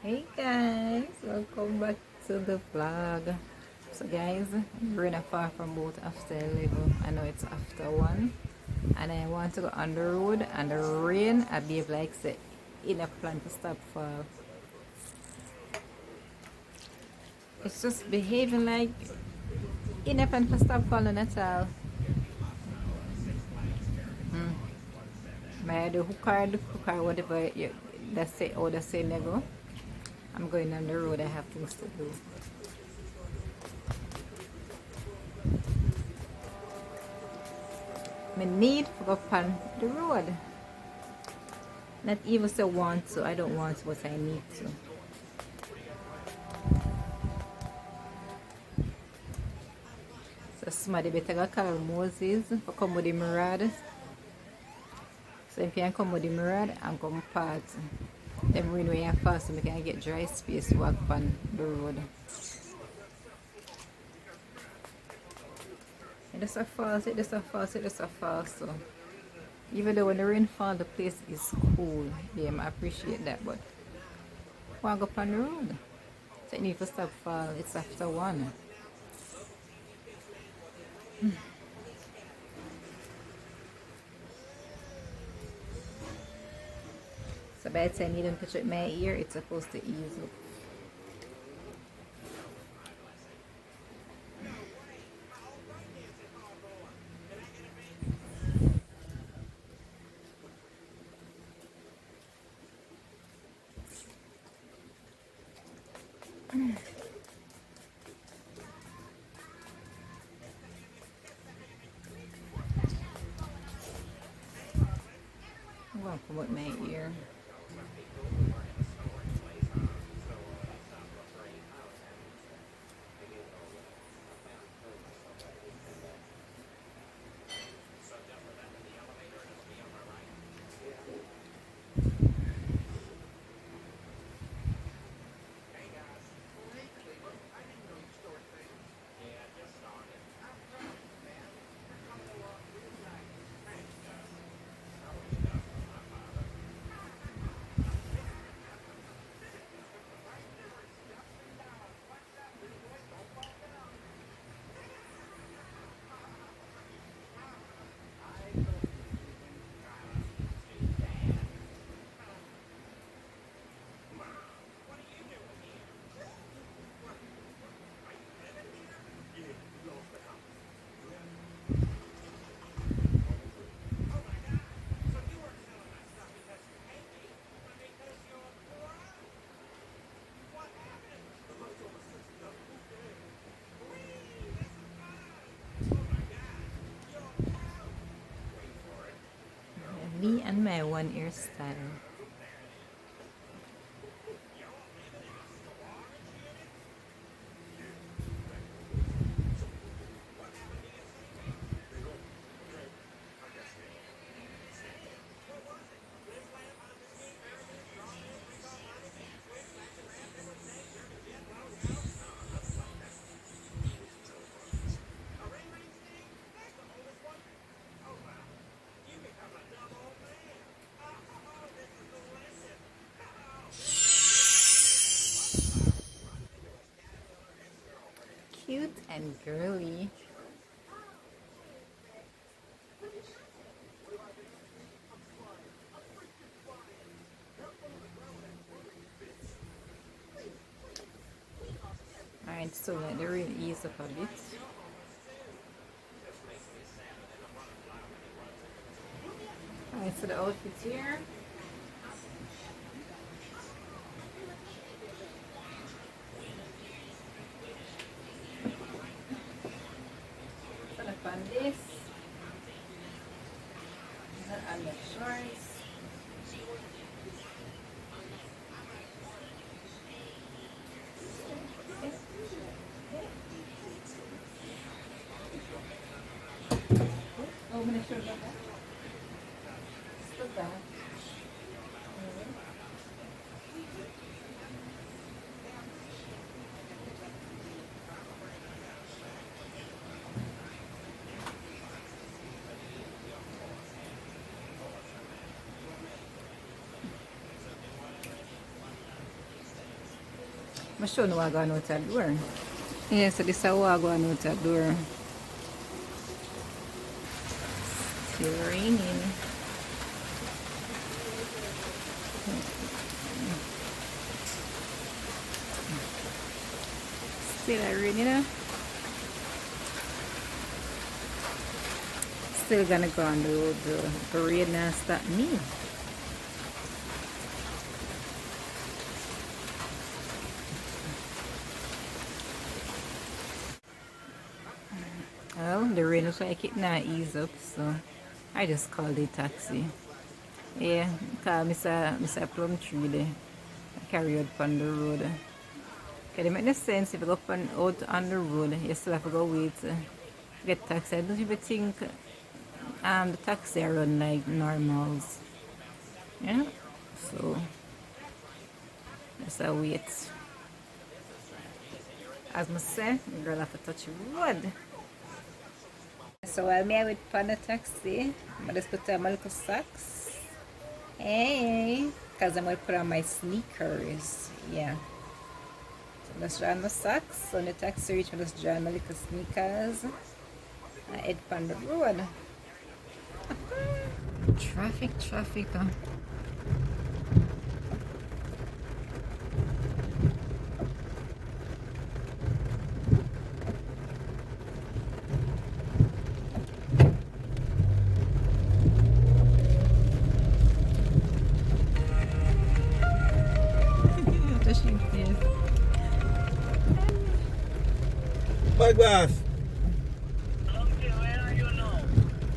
Hey guys, welcome back to the vlog. So guys, we're not far from boat after 11. I know it's after 1. And I want to go on the road and the rain I behave like say in a plan to stop fall. It's just behaving like in a plan to stop falling at all. May the hookah, whatever you that's say or that's say never. I'm going on the road, I have things to do. I need to go on the road. Not even say want to, I don't want to, but I need to. So somebody better go call Moses for come with the mirad. So if you can come with the mirad and come part, then when we are fast so we can get dry space to walk on the road. It is a fast, it is a fast, it is a fast. So even though when the rain falls, the place is cool. Yeah, I appreciate that, but walk up on the road. So you need to stop fall, it's after 1. So by the time you don't touch it my ear, it's supposed to ease up. I'm going to promote my ear. Me and my one ear style. Cute and girly. Alright, so let the rain ease up a bit. Alright, so the outfit's here. Put up on this. Put on the shorts. Oh, I'm gonna show you that. Stop that. I'm sure no I going out the door. Yeah, so this is how I going out the door. Still raining. Still raining. Still gonna go on the road. The rain not stop me. Well, the rain looks like it not ease up, so I just called the taxi. Yeah, because Mr. Plum Tree there. I carry out on the road. Okay, it make no sense if you go out on the road, you still have to go wait to get taxi. I don't even think the taxi run like normals. Yeah, so just a wait. As I say, the girl have to touch wood. So while me I wait for the taxi, I just put on my little socks. Hey, because I'm going to put on my sneakers. Yeah. So let's draw on my socks. So when the taxi reach, I just draw on my little sneakers. I head on the road. Traffic. Huh? My glass. Okay, where are you now?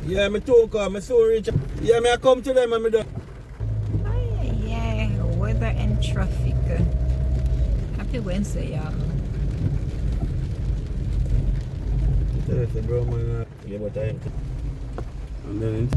Yeah, me too come, me so rich. Yeah, me I come to them and me do. Yeah, weather and traffic. Happy Wednesday, y'all. Yes, bro, man. Yeah, but I. And then.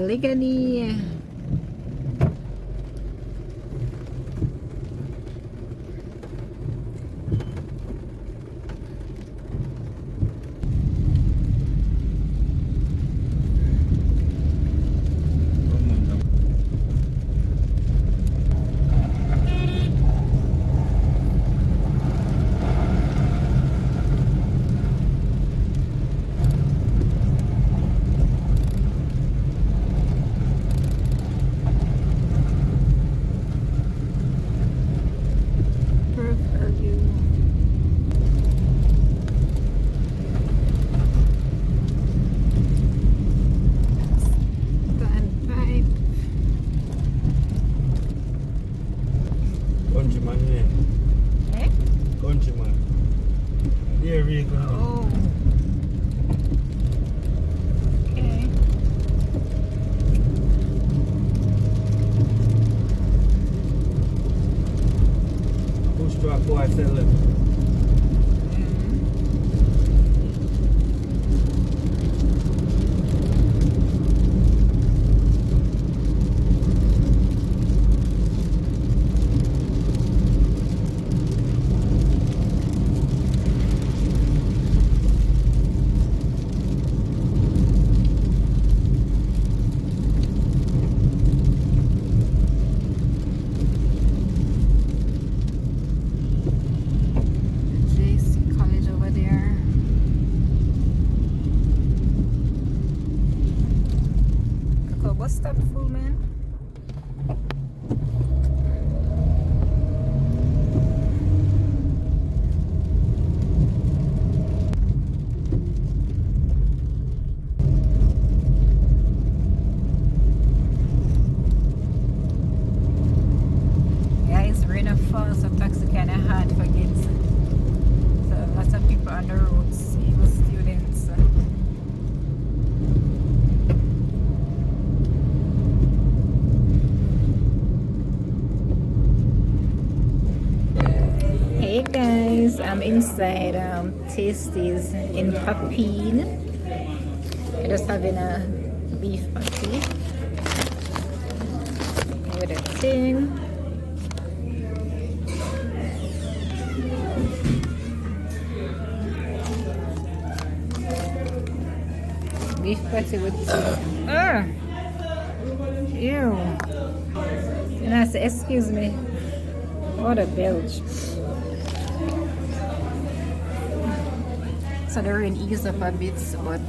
Ligani. Countryman, yeah. Eh? Countryman. There we go. Oh. Okay. Push truck, go I sell it. bus stop full, man. Guys, rain and fall, so taxi kind of hard for kids. So lots of people on the roads, even students. Hey guys, I'm inside Tasties in Papine. I'm just having a beef patty with a ting. Beef patty with ew. And I say, excuse me. What a belch. So the rain eased up a bit, but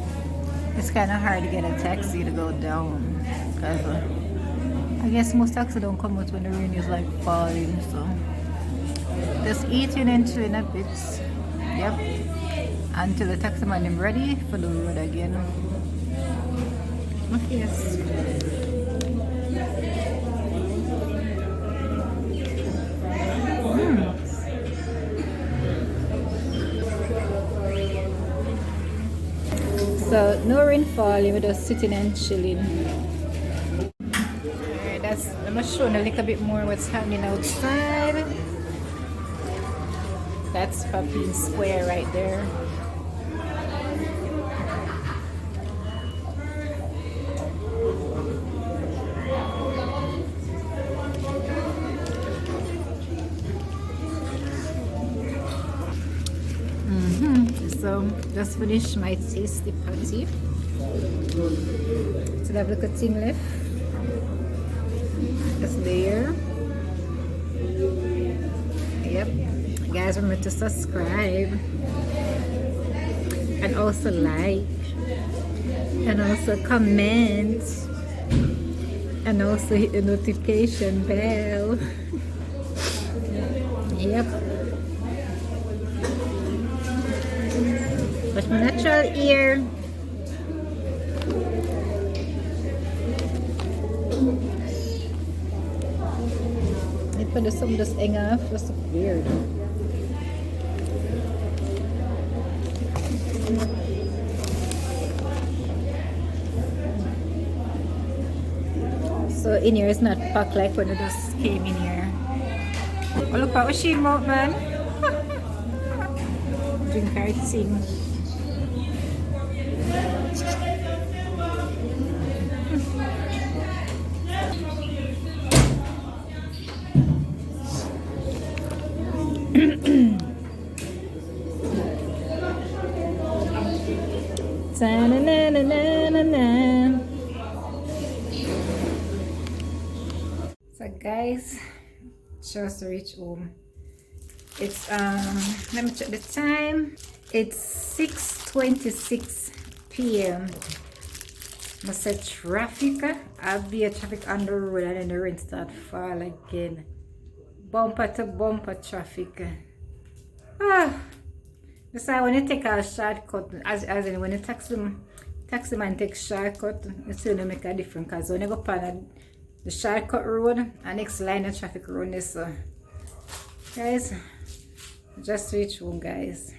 it's kind of hard to get a taxi to go down. Because I guess most taxis don't come out when the rain is like falling. So just eating and chilling a bit. Yep. Until the taxi man is ready for the road again. Yes. So no rainfall, we're just sitting and chilling. Alright, I'm gonna show you a little bit more what's happening outside. That's Papine Square right there. So just finished my tasty patty. So have a little thing left. Just there. Yep. Guys, remember to subscribe and also like and also comment and also hit the notification bell. Yep. Watch my natural ear. If I do some just hang off, that's weird. So in here it's not packed like when it just came in here. Oh, look at what she mouth, man. Drink her ting. So guys, just reached home. It's let me check the time. It's 6:26 p.m. I said traffic. I'll be a traffic on the road and then the rain start fall again. Bumper to bumper traffic. That's why when you take a shortcut, as in when the taxi man takes shortcut, it's going to make a difference. Because when you go on the shortcut road, and next line of traffic road is guys, just reach home, guys.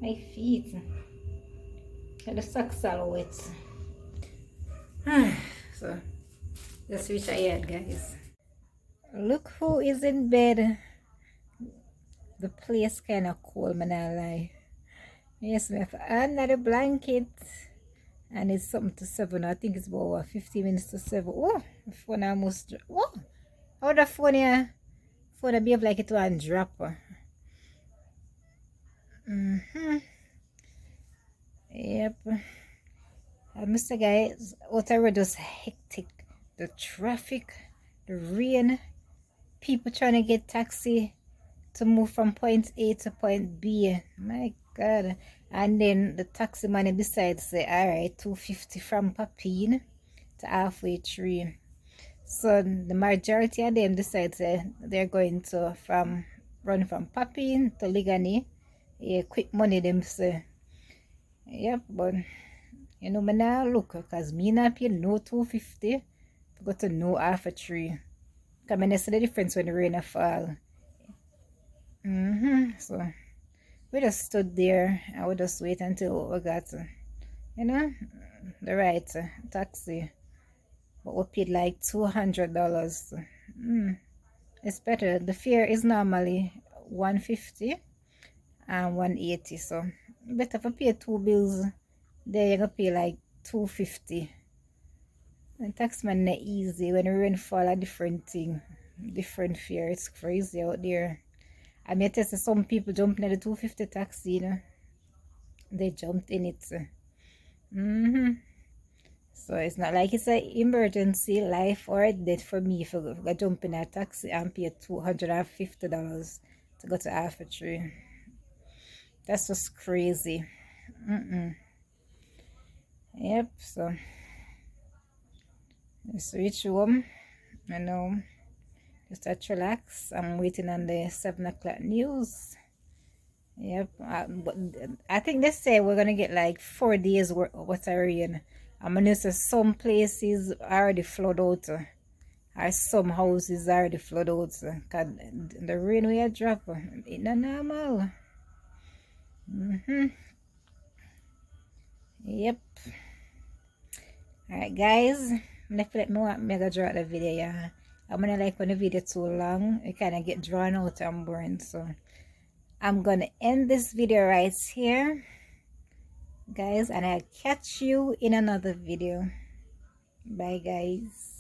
My feet, the socks are wet. So just reach ahead, guys. Look who is in bed. The place kind of cold, man, I lie. Yes, I have another blanket. And it's something to 7. I think it's about 15 minutes to 7. Oh, the phone almost dropped. Oh, how the phone here? Phone behave like it will drop. Yep. Mr. Guys, out the road was hectic. The traffic, the rain, people trying to get taxi to move from point A to point B. My God. And then the taxi money besides say, all right, 250 from Papine to halfway tree. So the majority of them decide say they're going to run from Papine to Ligani. Yeah, quick money them say. Yep, but you know me now look because me not pay no 250 to go to no half a tree. Because I see the difference when the rain fall. So we just stood there and we just wait until we got you know the right taxi. But we paid like $200. It's better. The fare is normally 150 and 180, so better if you pay two bills there you're gonna pay like 250. And taxman not easy when the rain fall, a different thing, different fare. It's crazy out there. I mean, I tell you, some people jumping at the 250 taxi, you know, they jumped in it. So it's not like it's an emergency, life or death for me if I jump in a taxi and pay $250 to go to half a tree. That's just crazy. Yep, so just reach home. I know, just to relax. I'm waiting on the 7 o'clock news. Yep, but I think they say we're gonna get like 4 days worth of rain. I'm gonna say some places already flood out, or some houses already flood out. Cause the rain we are drop, it's not normal. Yep. Alright guys, let me want me to draw the video. Yeah, I'm gonna like when the video too long, it kind of get drawn out and boring. So I'm gonna end this video right here, guys, and I'll catch you in another video. Bye guys.